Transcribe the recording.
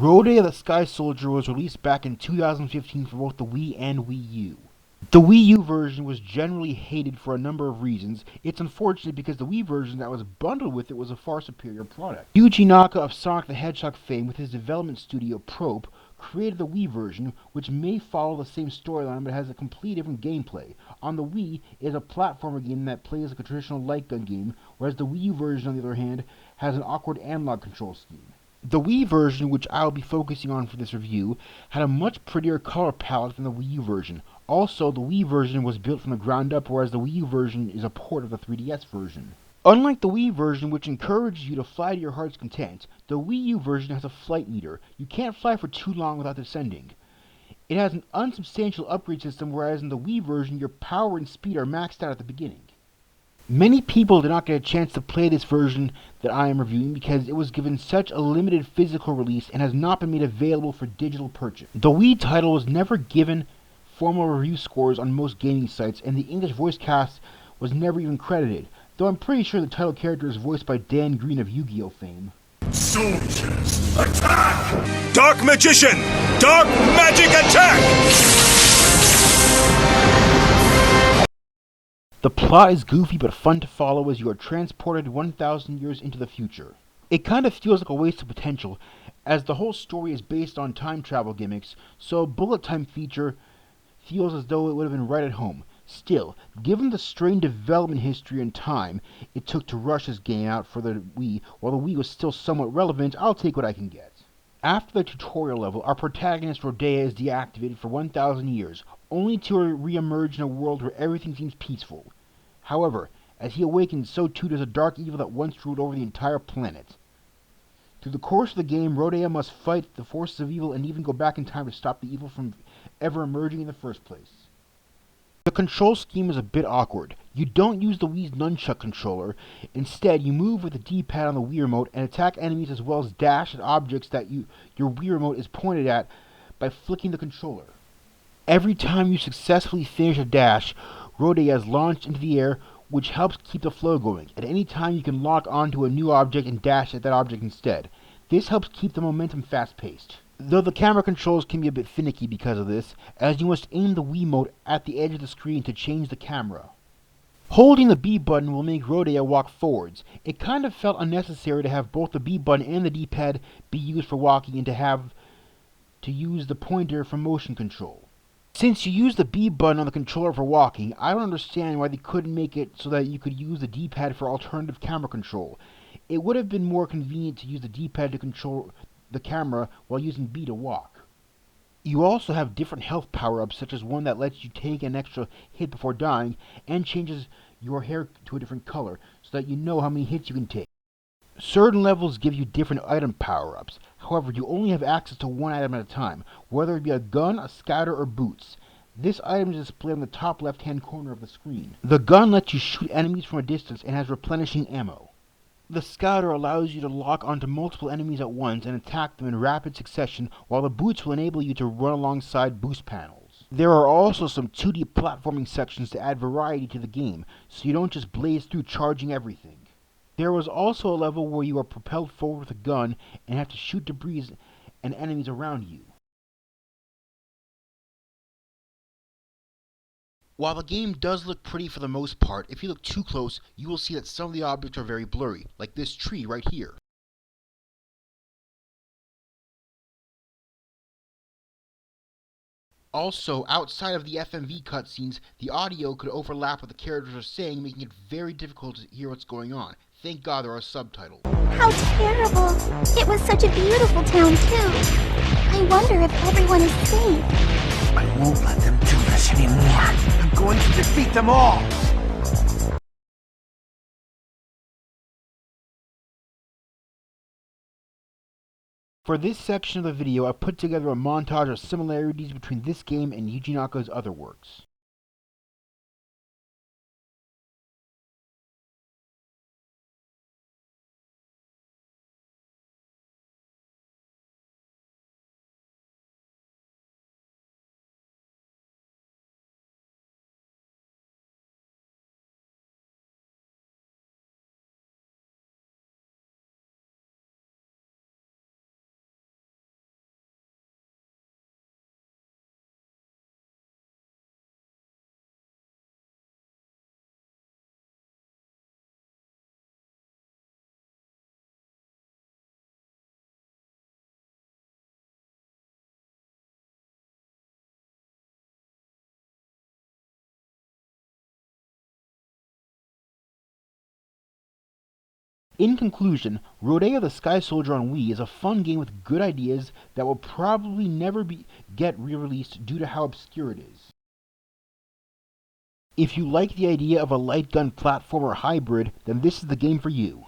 Rodea The Sky Soldier was released back in 2015 for both the Wii and Wii U. The Wii U version was generally hated for a number of reasons. It's unfortunate because the Wii version that was bundled with it was a far superior product. Yuji Naka of Sonic the Hedgehog fame with his development studio Probe created the Wii version, which may follow the same storyline but has a completely different gameplay. On the Wii, it is a platformer game that plays like a traditional light gun game, whereas the Wii U version, on the other hand, has an awkward analog control scheme. The Wii version, which I will be focusing on for this review, had a much prettier color palette than the Wii U version. Also, the Wii version was built from the ground up, whereas the Wii U version is a port of the 3DS version. Unlike the Wii version, which encourages you to fly to your heart's content, the Wii U version has a flight meter. You can't fly for too long without descending. It has an unsubstantial upgrade system, whereas in the Wii version, your power and speed are maxed out at the beginning. Many people did not get a chance to play this version that I am reviewing because it was given such a limited physical release and has not been made available for digital purchase. The Wii title was never given formal review scores on most gaming sites, and the English voice cast was never even credited, though I'm pretty sure the title character is voiced by Dan Green of Yu-Gi-Oh fame. Soldiers, attack! Dark Magician! Dark Magic Attack! The plot is goofy but fun to follow as you are transported 1,000 years into the future. It kind of feels like a waste of potential, as the whole story is based on time travel gimmicks, so a bullet time feature feels as though it would have been right at home. Still, given the strained development history and time it took to rush this game out for the Wii, while the Wii was still somewhat relevant, I'll take what I can get. After the tutorial level, our protagonist Rodea is deactivated for 1,000 years, only to re-emerge in a world where everything seems peaceful. However, as he awakens, so too does a dark evil that once ruled over the entire planet. Through the course of the game, Rodea must fight the forces of evil and even go back in time to stop the evil from ever emerging in the first place. The control scheme is a bit awkward. You don't use the Wii's nunchuck controller. Instead, you move with the D-pad on the Wii remote and attack enemies as well as dash at objects that your Wii remote is pointed at by flicking the controller. Every time you successfully finish a dash, Rodea is launched into the air, which helps keep the flow going. At any time, you can lock onto a new object and dash at that object instead. This helps keep the momentum fast-paced. Though the camera controls can be a bit finicky because of this, as you must aim the Wiimote at the edge of the screen to change the camera. Holding the B button will make Rodea walk forwards. It kind of felt unnecessary to have both the B button and the D-pad be used for walking and to have to use the pointer for motion control. Since you use the B button on the controller for walking, I don't understand why they couldn't make it so that you could use the D-pad for alternative camera control. It would have been more convenient to use the D-pad to control the camera while using B to walk. You also have different health power-ups, such as one that lets you take an extra hit before dying and changes your hair to a different color so that you know how many hits you can take. Certain levels give you different item power-ups. However, you only have access to one item at a time, whether it be a gun, a scouter, or boots. This item is displayed on the top left-hand corner of the screen. The gun lets you shoot enemies from a distance and has replenishing ammo. The scouter allows you to lock onto multiple enemies at once and attack them in rapid succession, while the boots will enable you to run alongside boost panels. There are also some 2D platforming sections to add variety to the game, so you don't just blaze through charging everything. There was also a level where you are propelled forward with a gun and have to shoot debris and enemies around you. While the game does look pretty for the most part, if you look too close, you will see that some of the objects are very blurry, like this tree right here. Also, outside of the FMV cutscenes, the audio could overlap what the characters are saying, making it very difficult to hear what's going on. Thank God there are subtitles. How terrible! It was such a beautiful town, too. I wonder if everyone is safe. I won't let them do this anymore. I'm going to defeat them all! For this section of the video, I've put together a montage of similarities between this game and Yuji Naka's other works. In conclusion, Rodea the Sky Soldier on Wii is a fun game with good ideas that will probably never get re-released due to how obscure it is. If you like the idea of a light gun platformer hybrid, then this is the game for you.